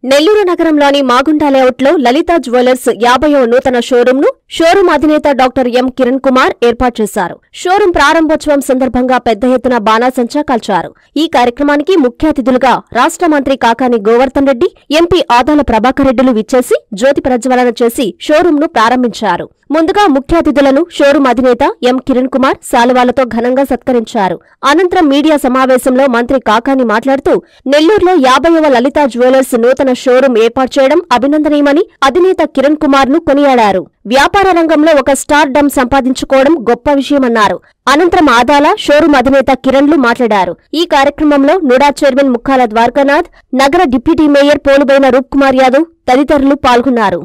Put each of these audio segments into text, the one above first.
నెల్లూరు నగరంలోని మాగుంట లేఅవుట్లో లలిత జ్యువెలర్స్ 50వ నూతన షోరూంను షోరూం అధినేత డాక్టర్ ఎం కిరణ్ కుమార్ ఏర్పాటు చేశారు. షోరూం ప్రారంభోత్సవం సందర్భంగా పెద్ద ఎత్తున బాణాసంచా కాల్చారు. ఈ కార్యక్రమానికి ముఖ్య అతిథులుగా రాష్ట్ర మంత్రి కాకాని గోవర్ధన్ రెడ్డి, ఎంపీ ఆదాల ప్రభాకర్ రెడ్డిలు విచ్చేసి జ్యోతి ప్రజ్వలన చేసి షోరూంను ప్రారంభించారు. ముందుగా ముఖ్య అతిథులను షోరూం అధినేత ఎం కిరణ్ కుమార్ శాలువాలతో ఘనంగా సత్కరించారు. అనంతరం మీడియా సమావేశంలో మంత్రి కాకాని మాట్లాడుతూ నెల్లూరులో 50వ లలిత జ్యువెలర్స్ నూతన షోరూం ఏర్పాటు చేయడం అభినందనీయమని అధినేత కిరణ్ కుమార్ ను కొనియాడారు. వ్యాపార రంగంలో ఒక స్టార్ డమ్ సంపాదించుకోవడం గొప్ప విషయమన్నారు. అనంతరం ఆదాల, షోరూం అధినేత కిరణ్లు మాట్లాడారు. ఈ కార్యక్రమంలో నుడా చైర్మన్ ముక్కాల ద్వారకానాథ్, నగర డిప్యూటీ మేయర్ పోలుబైన రూప్ కుమార్ యాదవ్ తదితరులు పాల్గొన్నారు.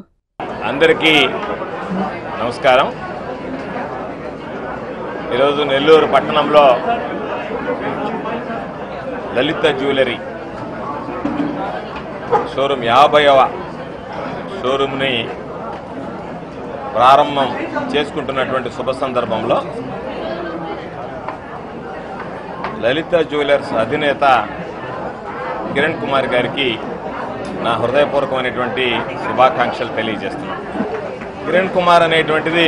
అందరికీ నమస్కారం. ఈరోజు నెల్లూరు పట్టణంలో లలిత జ్యువెలరీ షోరూం 50వ షోరూంని ప్రారంభం చేసుకుంటున్నటువంటి శుభ సందర్భంలో లలిత జ్యువెలర్స్ అధినేత కిరణ్ కుమార్ గారికి నా హృదయపూర్వకమైనటువంటి శుభాకాంక్షలు తెలియజేస్తున్నాను. కిరణ్ కుమార్ అనేటువంటిది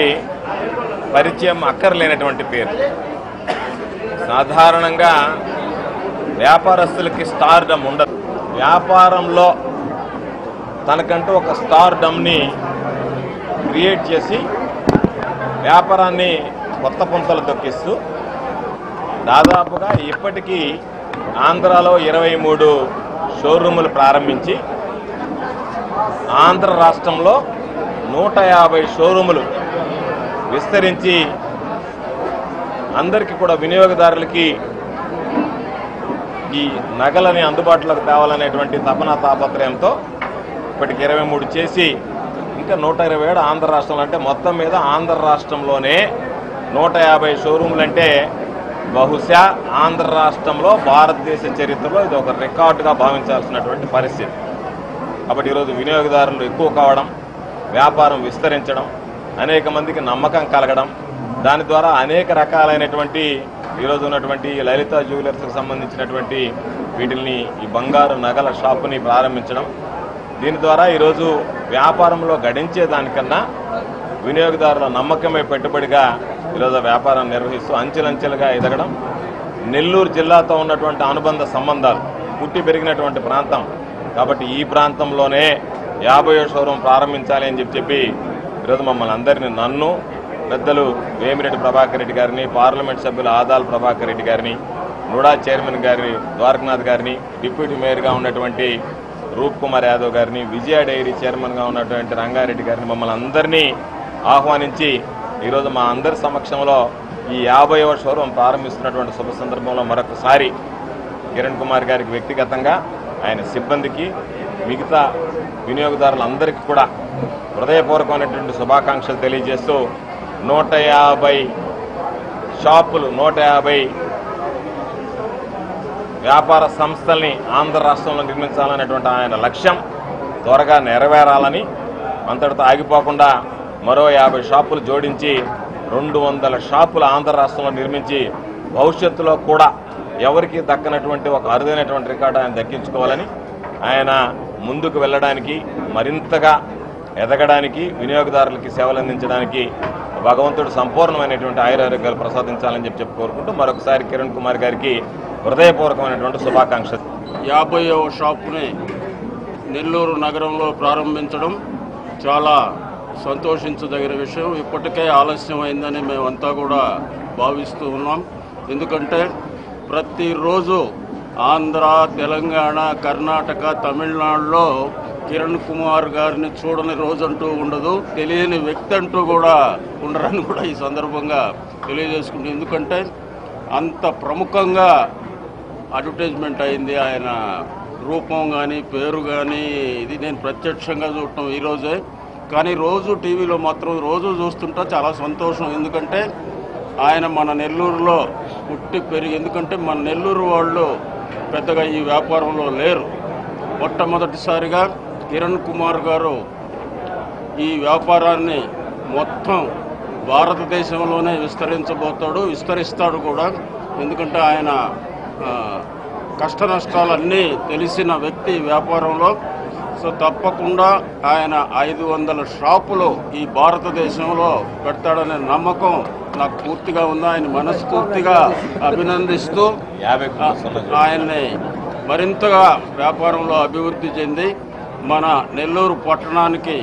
పరిచయం అక్కర్లేనటువంటి పేరు. సాధారణంగా వ్యాపారస్తులకి స్టార్ డమ్ ఉండదు. వ్యాపారంలో తనకంటూ ఒక స్టార్ డమ్ని క్రియేట్ చేసి వ్యాపారాన్ని కొత్త పుంతలు తొక్కిస్తూ దాదాపుగా ఇప్పటికీ ఆంధ్రాలో 23 షోరూములు ప్రారంభించి ఆంధ్ర రాష్ట్రంలో 150 షోరూములు విస్తరించి అందరికీ కూడా వినియోగదారులకి ఈ నగలని అందుబాటులోకి తేవాలనేటువంటి తపన తాపత్రయంతో ఇప్పటికి 23 చేసి ఇంకా 127 ఆంధ్ర రాష్ట్రంలో, అంటే మొత్తం మీద ఆంధ్ర రాష్ట్రంలోనే 150 షోరూములు అంటే బహుశా ఆంధ్ర రాష్ట్రంలో భారతదేశ చరిత్రలో ఇది ఒక రికార్డుగా భావించాల్సినటువంటి పరిస్థితి. కాబట్టి ఈరోజు వినియోగదారులు ఎక్కువ కావడం, వ్యాపారం విస్తరించడం, అనేక మందికి నమ్మకం కలగడం, దాని ద్వారా అనేక రకాలైనటువంటి ఈరోజు ఉన్నటువంటి లలిత జ్యువెలర్స్కి సంబంధించినటువంటి వీటిని ఈ బంగారు నగల షాపుని ప్రారంభించడం, దీని ద్వారా ఈరోజు వ్యాపారంలో గడించే దానికన్నా వినియోగదారుల నమ్మకమే పెట్టుబడిగా ఈరోజు వ్యాపారం నిర్వహిస్తూ అంచెలంచెలుగా ఎదగడం, నెల్లూరు జిల్లాతో ఉన్నటువంటి అనుబంధ సంబంధాలు పుట్టి పెరిగినటువంటి ప్రాంతం కాబట్టి ఈ ప్రాంతంలోనే 50వ షోరూం ప్రారంభించాలి అని చెప్పి ఈరోజు మమ్మల్ని అందరినీ, నన్ను, పెద్దలు వేమిరెడ్డి ప్రభాకర్ రెడ్డి గారిని, పార్లమెంట్ సభ్యులు ఆదాల ప్రభాకర్ రెడ్డి గారిని, నుడా చైర్మన్ గారిని ద్వారకనాథ్ గారిని, డిప్యూటీ మేయర్గా ఉన్నటువంటి రూప్ కుమార్ యాదవ్ గారిని, విజయ డైరీ చైర్మన్గా ఉన్నటువంటి రంగారెడ్డి గారిని మమ్మల్ని అందరినీ ఆహ్వానించి ఈరోజు మా అందరి సమక్షంలో ఈ 50వ షోరూం ప్రారంభిస్తున్నటువంటి శుభ సందర్భంలో మరొకసారి కిరణ్ కుమార్ గారికి వ్యక్తిగతంగా, ఆయన సిబ్బందికి, మిగతా వినియోగదారులందరికీ కూడా హృదయపూర్వకమైనటువంటి శుభాకాంక్షలు తెలియజేస్తూ 150 షాపులు, 150 వ్యాపార సంస్థల్ని ఆంధ్ర రాష్ట్రంలో నిర్మించాలనేటువంటి ఆయన లక్ష్యం త్వరగా నెరవేరాలని, అంతటితో ఆగిపోకుండా మరో 50 షాపులు జోడించి 200 షాపులు ఆంధ్ర రాష్ట్రంలో నిర్మించి భవిష్యత్తులో కూడా ఎవరికి దక్కనటువంటి ఒక అరుదైనటువంటి రికార్డు ఆయన దక్కించుకోవాలని, ఆయన ముందుకు వెళ్ళడానికి, మరింతగా ఎదగడానికి, వినియోగదారులకి సేవలు అందించడానికి భగవంతుడు సంపూర్ణమైనటువంటి ఆయురారోగ్యాలు ప్రసాదించాలని చెప్పి కోరుకుంటూ మరొకసారి కిరణ్ కుమార్ గారికి హృదయపూర్వకమైనటువంటి శుభాకాంక్షలు. 50వ షాపుని నెల్లూరు నగరంలో ప్రారంభించడం చాలా సంతోషించదగిన విషయం. ఇప్పటికే ఆలస్యమైందని మేమంతా కూడా భావిస్తూ ఉన్నాం. ఎందుకంటే ప్రతిరోజు ఆంధ్ర, తెలంగాణ, కర్ణాటక, తమిళనాడులో కిరణ్ కుమార్ గారిని చూడని రోజంటూ ఉండదు, తెలియని వ్యక్తి అంటూ కూడా ఉండరని కూడా ఈ సందర్భంగా తెలియజేసుకుంటాం. ఎందుకంటే అంత ప్రముఖంగా అడ్వర్టైజ్మెంట్ అయింది ఆయన రూపం కానీ, పేరు కానీ. ఇది నేను ప్రత్యక్షంగా చూడటం ఈరోజే, కానీ రోజు టీవీలో మాత్రం రోజు చూస్తుంటా చాలా సంతోషం. ఎందుకంటే ఆయన మన నెల్లూరులో పుట్టి పెరిగి, ఎందుకంటే మన నెల్లూరు వాళ్ళు పెద్దగా ఈ వ్యాపారంలో లేరు. మొట్టమొదటిసారిగా కిరణ్ కుమార్ గారు ఈ వ్యాపారాన్ని మొత్తం భారతదేశంలోనే విస్తరిస్తాడు కూడా. ఎందుకంటే ఆయన కష్ట నష్టాలన్నీ తెలిసిన వ్యక్తి వ్యాపారంలో. సో తప్పకుండా ఆయన 500 షాపులు ఈ భారతదేశంలో పెడతాడనే నమ్మకం నాకు పూర్తిగా ఉంది. ఆయన మనస్ఫూర్తిగా అభినందిస్తూ ఆయన్ని మరింతగా వ్యాపారంలో అభివృద్ధి చెంది మన నెల్లూరు పట్టణానికి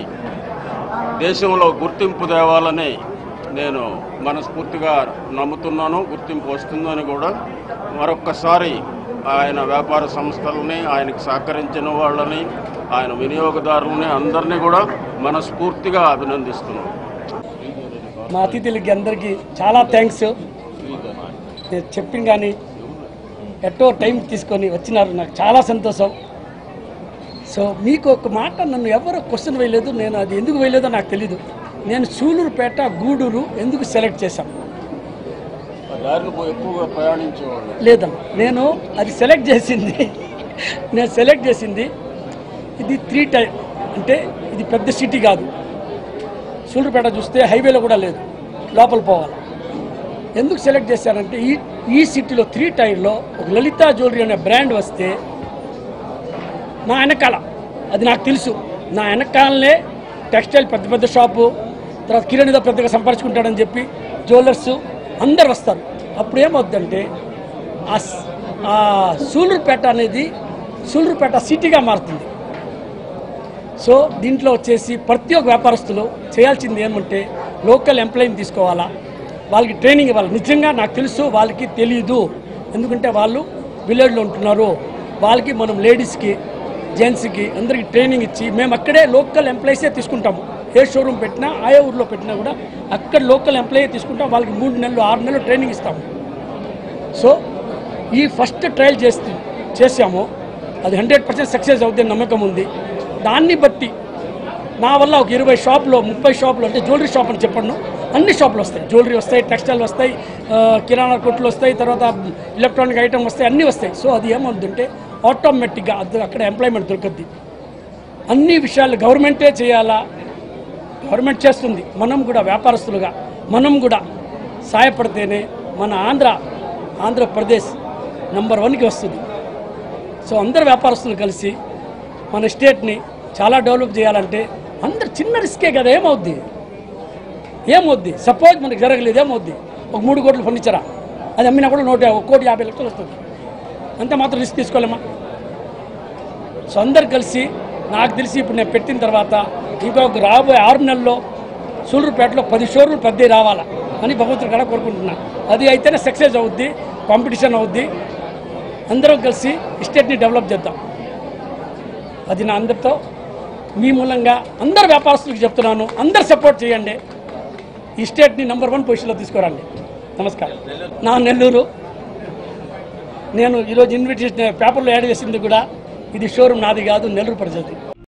దేశంలో గుర్తింపు తేవాలని నేను మనస్ఫూర్తిగా నమ్ముతున్నాను. గుర్తింపు వస్తుందని కూడా మరొక్కసారి ఆయన వ్యాపార సంస్థలని, ఆయనకు సహకరించిన వాళ్ళని, ఆయన వినియోగదారులని అందరినీ కూడా మనస్ఫూర్తిగా అభినందిస్తున్నాను. మా అతిథులకి అందరికీ చాలా థ్యాంక్స్. నేను చెప్పింది కానీ ఎట్టో టైం తీసుకొని వచ్చినారు, నాకు చాలా సంతోషం. సో మీకు ఒక మాట నన్ను ఎవరో క్వశ్చన్ వేయలేదు, నేను అది ఎందుకు వేయలేదో నాకు తెలీదు. నేను సూలూరుపేట, గూడూరు ఎందుకు సెలెక్ట్ చేశాను ఎక్కువగా ప్రయాణించేవాళ్ళు లేదన్న, నేను అది సెలెక్ట్ చేసింది ఇది 3 టైర్ అంటే ఇది పెద్ద సిటీ కాదు. సూలూరుపేట చూస్తే హైవేలో కూడా లేదు, లోపల పోవాలి. ఎందుకు సెలెక్ట్ చేశారంటే ఈ సిటీలో 3 టైర్లో ఒక లలితా జ్యువెలరీ అనే బ్రాండ్ వస్తే నా వెనకాల, అది నాకు తెలుసు, నా వెనకాలనే టెక్స్టైల్ పెద్ద పెద్ద షాపు, తర్వాత కిరణితో పెద్దగా సంపాదించుకుంటాడని చెప్పి జ్యువెలర్స్ అందరు వస్తారు. అప్పుడు ఏమవుద్దంటే ఆ సూలూరుపేట అనేది సూలూరుపేట సిటీగా మారుతుంది. సో దీంట్లో వచ్చేసి ప్రతి ఒక్క వ్యాపారస్తులు చేయాల్సింది ఏమంటే లోకల్ ఎంప్లాయీని తీసుకోవాలా, వాళ్ళకి ట్రైనింగ్ ఇవ్వాలి. నిజంగా నాకు తెలుసు వాళ్ళకి తెలియదు, ఎందుకంటే వాళ్ళు విలేజ్లో ఉంటున్నారు. వాళ్ళకి మనం లేడీస్కి, జెంట్స్కి అందరికీ ట్రైనింగ్ ఇచ్చి మేము అక్కడే లోకల్ ఎంప్లాయీసే తీసుకుంటాము. ఏ షోరూమ్ పెట్టినా, ఆయా ఊర్లో పెట్టినా కూడా అక్కడ లోకల్ ఎంప్లాయీ తీసుకుంటాం. వాళ్ళకి 3 నెలలు 6 నెలలు ట్రైనింగ్ ఇస్తాము. సో ఈ ఫస్ట్ ట్రయల్ చేసాము, అది 100% సక్సెస్ అవుతుంది నమ్మకం ఉంది. దాన్ని బట్టి నా వల్ల ఒక 20 షాపులో 30 షాపులు, అంటే జ్యువెలరీ షాప్ అని చెప్పండి, అన్ని షాపులు వస్తాయి. జ్యువెలరీ వస్తాయి, టెక్స్టైల్ వస్తాయి, కిరాణా కొట్లు వస్తాయి, తర్వాత ఎలక్ట్రానిక్ ఐటమ్ వస్తాయి, అన్నీ వస్తాయి. సో అది ఏమవుతుందంటే ఆటోమేటిక్గా అక్కడ ఎంప్లాయ్మెంట్ దొరుకుద్ది. అన్ని విషయాలు గవర్నమెంటే చేయాలా, గవర్నమెంట్ చేస్తుంది. మనం కూడా వ్యాపారస్తులుగా మనం కూడా సహాయపడితేనే మన ఆంధ్రప్రదేశ్ నంబర్ 1కి వస్తుంది. సో అందరు వ్యాపారస్తులు కలిసి మన స్టేట్ని చాలా డెవలప్ చేయాలంటే అందరు చిన్న రిస్కే కదా, ఏమవుద్ది సపోజ్ మనకు జరగలేదు, ఏమవుద్ది? ఒక 3 కోట్ల ఫర్నిచరా, అది అమ్మినా కూడా 1,50,00,000 వస్తుంది. అంతే మాత్రం రిస్క్ తీసుకోలేమా? సో అందరు కలిసి, నాకు తెలిసి ఇప్పుడు నేను పెట్టిన తర్వాత ఇంకొక రాబోయే 6 నెలల్లో సూలూరుపేటలో 10 షోరూలు పెద్దవి రావాలా అని భగవంతుడి కూడా కోరుకుంటున్నా. అది అయితేనే సక్సెస్ అవుద్ది, కాంపిటీషన్ అవుద్ది. అందరం కలిసి స్టేట్ని డెవలప్ చేద్దాం. అది నా అందరితో మీ మూలంగా అందరు వ్యాపారస్తులకు చెప్తున్నాను, అందరు సపోర్ట్ చేయండి, ఈ స్టేట్ని నంబర్ 1 పొజిషన్లో తీసుకురండి. నమస్కారం. నా నెల్లూరు. నేను ఈరోజు ఇన్విటేషన్ పేపర్లో యాడ్ చేసింది కూడా ఇది షోరూమ్ నాది కాదు, నెల్లూరు ప్రజలది.